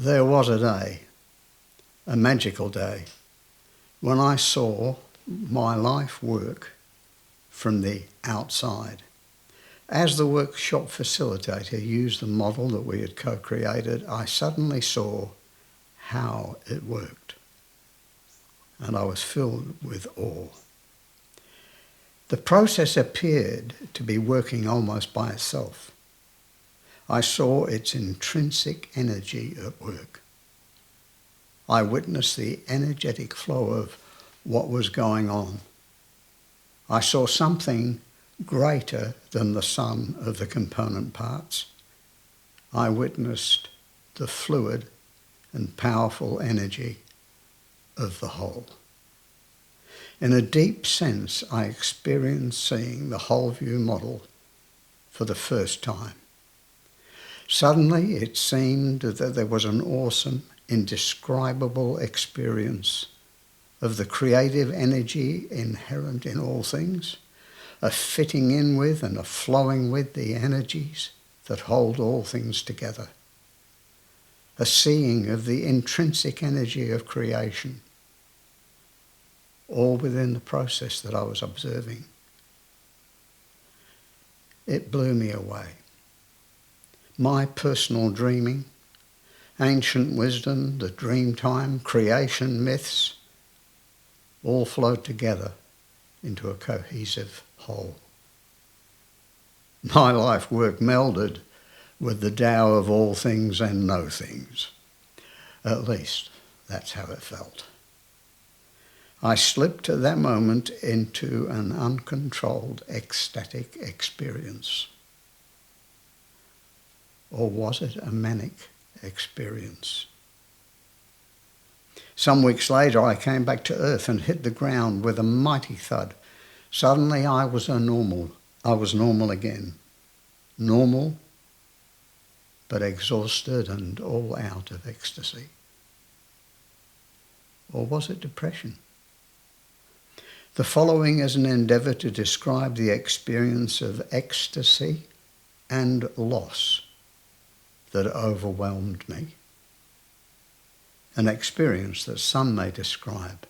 There was a day, a magical day, when I saw my life work from the outside. As the workshop facilitator used the model that we had co-created, I suddenly saw how it worked, and I was filled with awe. The process appeared to be working almost by itself. I saw its intrinsic energy at work. I witnessed the energetic flow of what was going on. I saw something greater than the sum of the component parts. I witnessed the fluid and powerful energy of the whole. In a deep sense, I experienced seeing the whole view model for the first time. Suddenly, it seemed that there was an awesome, indescribable experience of the creative energy inherent in all things, a fitting in with and a flowing with the energies that hold all things together, a seeing of the intrinsic energy of creation, all within the process that I was observing. It blew me away. My personal dreaming, ancient wisdom, the dream time, creation myths, all flowed together into a cohesive whole. My life work melded with the Tao of all things and no things. At least, that's how it felt. I slipped at that moment into an uncontrolled ecstatic experience. Or was it a manic experience? Some weeks later, I came back to earth and hit the ground with a mighty thud. Suddenly, I was normal again. Normal, but exhausted and all out of ecstasy. Or was it depression? The following is an endeavour to describe the experience of ecstasy and loss that overwhelmed me. An experience that some may describe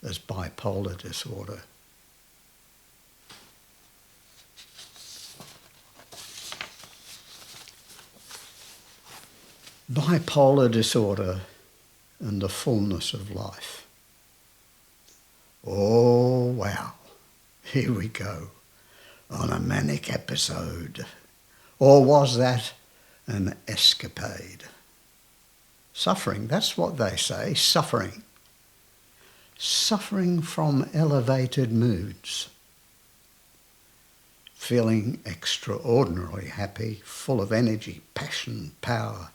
as bipolar disorder. Bipolar disorder and the fullness of life. Oh, wow. Here we go on a manic episode. Or was that an escapade? Suffering, that's what they say, suffering. Suffering from elevated moods. Feeling extraordinarily happy, full of energy, passion, power.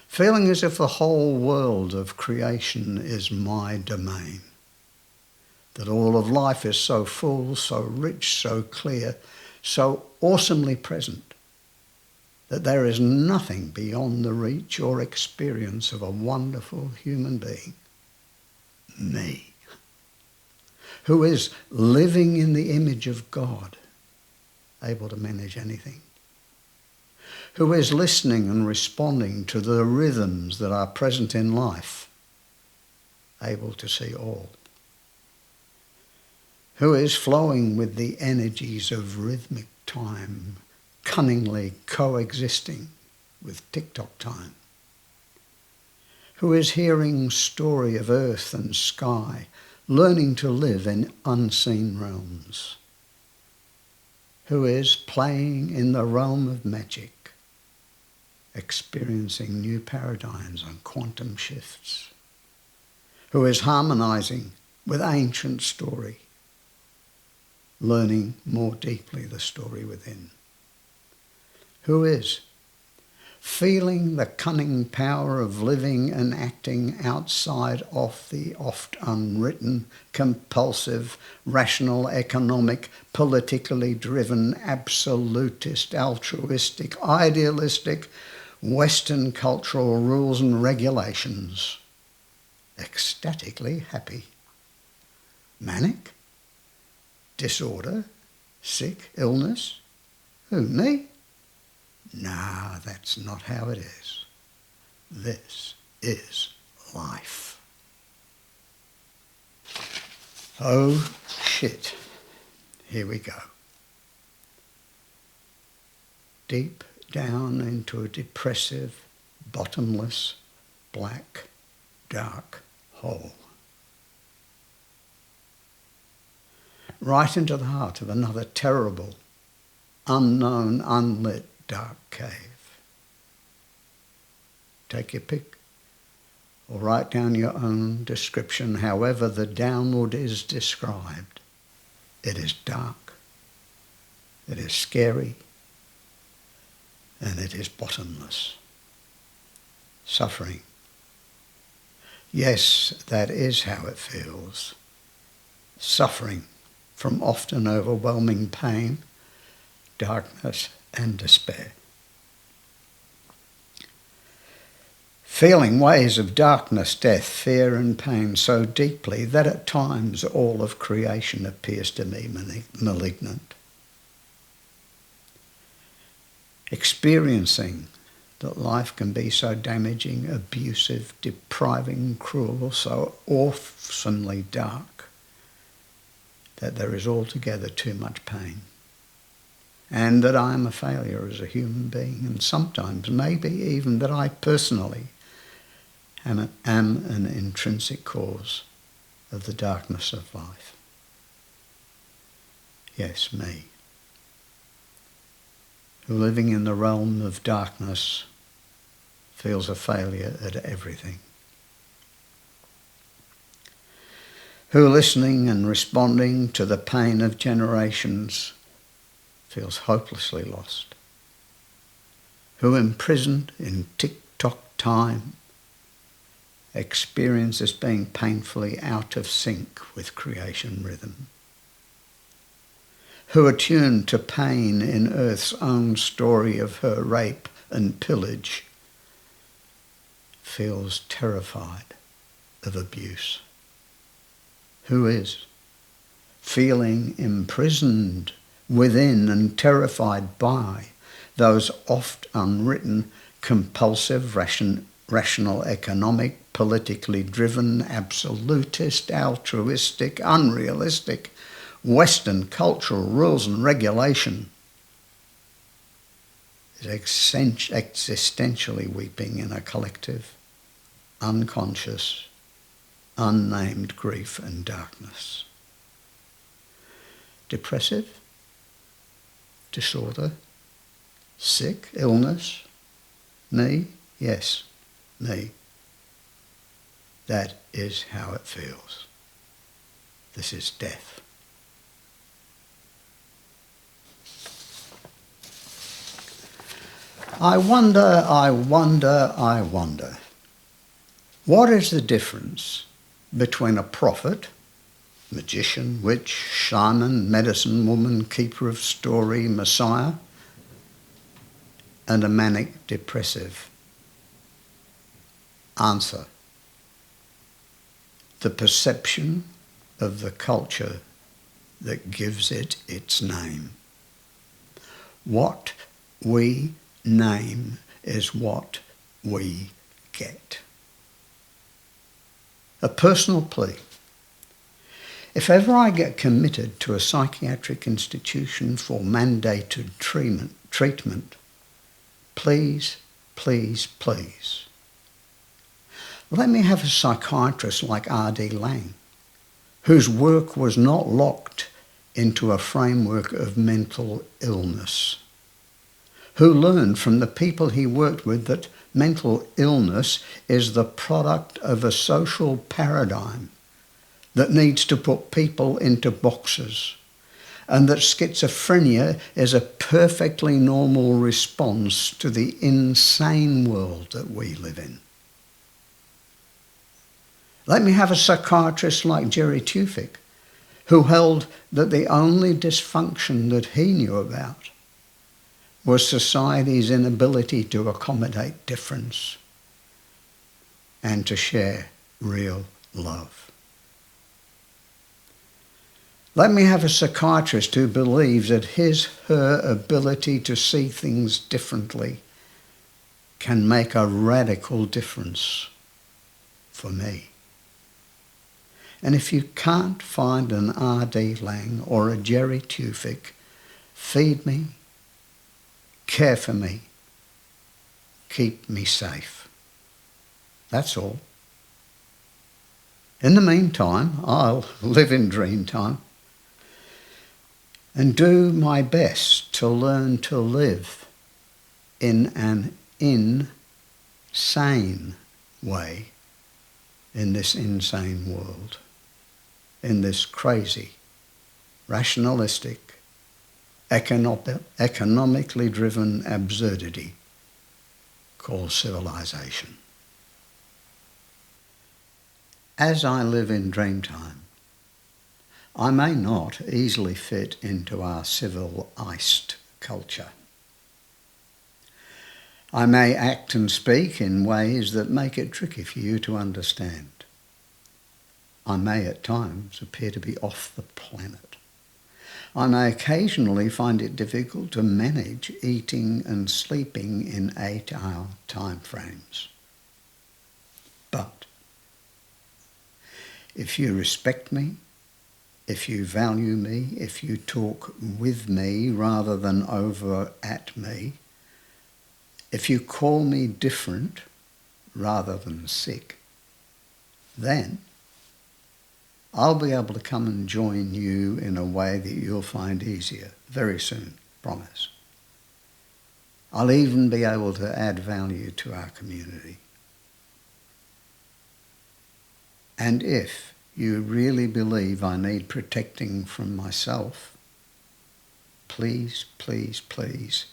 Feeling as if the whole world of creation is my domain. That all of life is so full, so rich, so clear, so awesomely present, that there is nothing beyond the reach or experience of a wonderful human being, me, who is living in the image of God, able to manage anything, who is listening and responding to the rhythms that are present in life, able to see all, who is flowing with the energies of rhythmic time, cunningly coexisting with tick-tock time, who is hearing story of earth and sky, learning to live in unseen realms, who is playing in the realm of magic, experiencing new paradigms and quantum shifts, who is harmonizing with ancient story, learning more deeply the story within, who is feeling the cunning power of living and acting outside of the oft unwritten, compulsive, rational, economic, politically driven, absolutist, altruistic, idealistic, Western cultural rules and regulations, ecstatically happy. Manic? Disorder? Sick? Illness? Who, me? Nah, that's not how it is. This is life. Oh shit, here we go. Deep down into a depressive, bottomless, black, dark hole. Right into the heart of another terrible, unknown, unlit, dark cave. Take your pick, or write down your own description, however the downward is described. It is dark, it is scary, and it is bottomless. Suffering. Yes, that is how it feels. Suffering from often overwhelming pain, darkness, and despair. Feeling waves of darkness, death, fear and pain so deeply that at times all of creation appears to me malignant. Experiencing that life can be so damaging, abusive, depriving, cruel, so awesomely dark that there is altogether too much pain. And that I am a failure as a human being, and sometimes maybe even that I personally am an intrinsic cause of the darkness of life. Yes, me, who living in the realm of darkness feels a failure at everything. Who listening and responding to the pain of generations feels hopelessly lost. Who imprisoned in tick-tock time experiences being painfully out of sync with creation rhythm. Who attuned to pain in Earth's own story of her rape and pillage feels terrified of abuse. Who is feeling imprisoned within and terrified by those oft unwritten, compulsive, rational, economic, politically driven, absolutist, altruistic, unrealistic, Western cultural rules and regulation is existentially weeping in a collective, unconscious, unnamed grief and darkness. Depressive? Disorder? Sick? Illness? Me? Yes, me. That is how it feels. This is death. I wonder, what is the difference between a prophet, magician, witch, shaman, medicine woman, keeper of story, messiah, and a manic depressive? Answer: the perception of the culture that gives it its name. What we name is what we get. A personal plea. If ever I get committed to a psychiatric institution for mandated treatment, please, please, please, let me have a psychiatrist like R.D. Laing, whose work was not locked into a framework of mental illness, who learned from the people he worked with that mental illness is the product of a social paradigm that needs to put people into boxes, and that schizophrenia is a perfectly normal response to the insane world that we live in. Let me have a psychiatrist like Jerry Tufik, who held that the only dysfunction that he knew about was society's inability to accommodate difference and to share real love. Let me have a psychiatrist who believes that her ability to see things differently can make a radical difference for me. And if you can't find an R.D. Laing or a Jerry Tufik, feed me, care for me, keep me safe. That's all. In the meantime, I'll live in dream time and do my best to learn to live in an insane way in this insane world, in this crazy, rationalistic, economically driven absurdity called civilization. As I live in dreamtime, I may not easily fit into our civilized culture. I may act and speak in ways that make it tricky for you to understand. I may at times appear to be off the planet. I may occasionally find it difficult to manage eating and sleeping in 8-hour time frames. But if you respect me, if you value me, if you talk with me rather than over at me, if you call me different rather than sick, then I'll be able to come and join you in a way that you'll find easier very soon, promise. I'll even be able to add value to our community. And if you really believe I need protecting from myself, please, please, please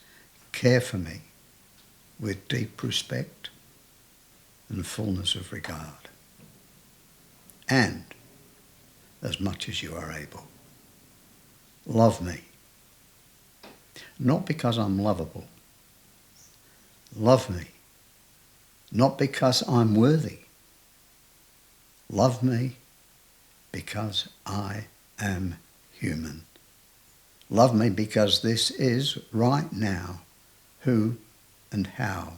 care for me with deep respect and fullness of regard. And as much as you are able, love me. Not because I'm lovable. Love me. Not because I'm worthy. Love me because I am human. Love me because this is right now who and how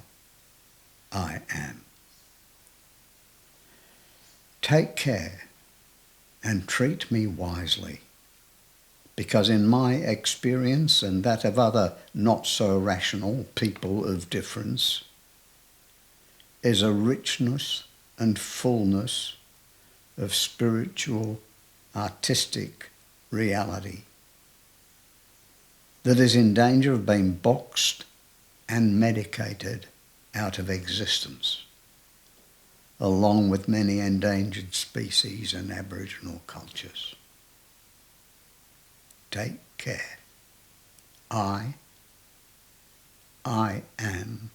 I am. Take care and treat me wisely, because in my experience and that of other not-so-rational people of difference is a richness and fullness of spiritual, artistic reality that is in danger of being boxed and medicated out of existence, along with many endangered species and Aboriginal cultures. Take care. I am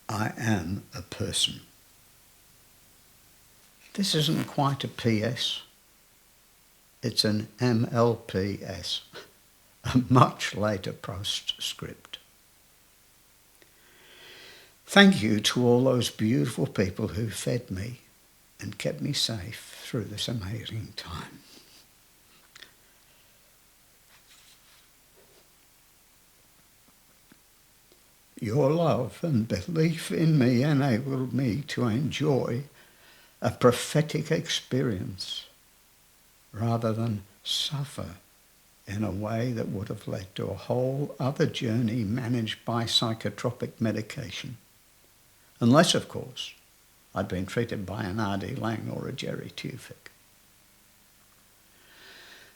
a person. This isn't quite a PS. It's an MLPS, a much later postscript. Thank you to all those beautiful people who fed me and kept me safe through this amazing time. Your love and belief in me enabled me to enjoy a prophetic experience rather than suffer in a way that would have led to a whole other journey managed by psychotropic medication. Unless, of course, I'd been treated by an R.D. Laing or a Jerry Tufik.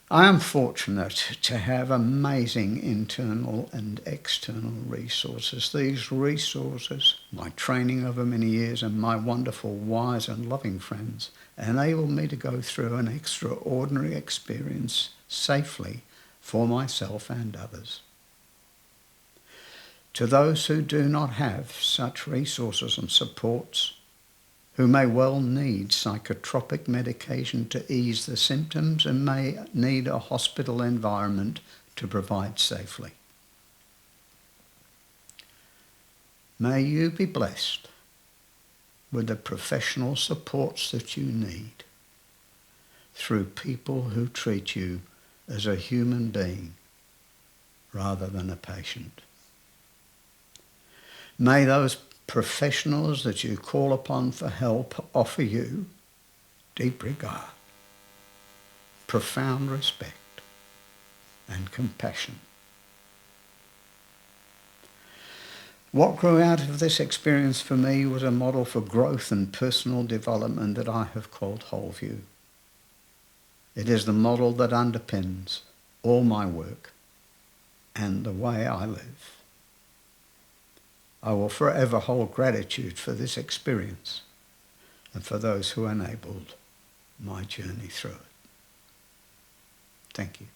I am fortunate to have amazing internal and external resources. These resources, my training over many years and my wonderful, wise and loving friends enable me to go through an extraordinary experience safely for myself and others. To those who do not have such resources and supports, who may well need psychotropic medication to ease the symptoms and may need a hospital environment to provide safely. May you be blessed with the professional supports that you need through people who treat you as a human being rather than a patient. May those professionals that you call upon for help offer you deep regard, profound respect, and compassion. What grew out of this experience for me was a model for growth and personal development that I have called Whole View. It is the model that underpins all my work and the way I live. I will forever hold gratitude for this experience and for those who enabled my journey through it. Thank you.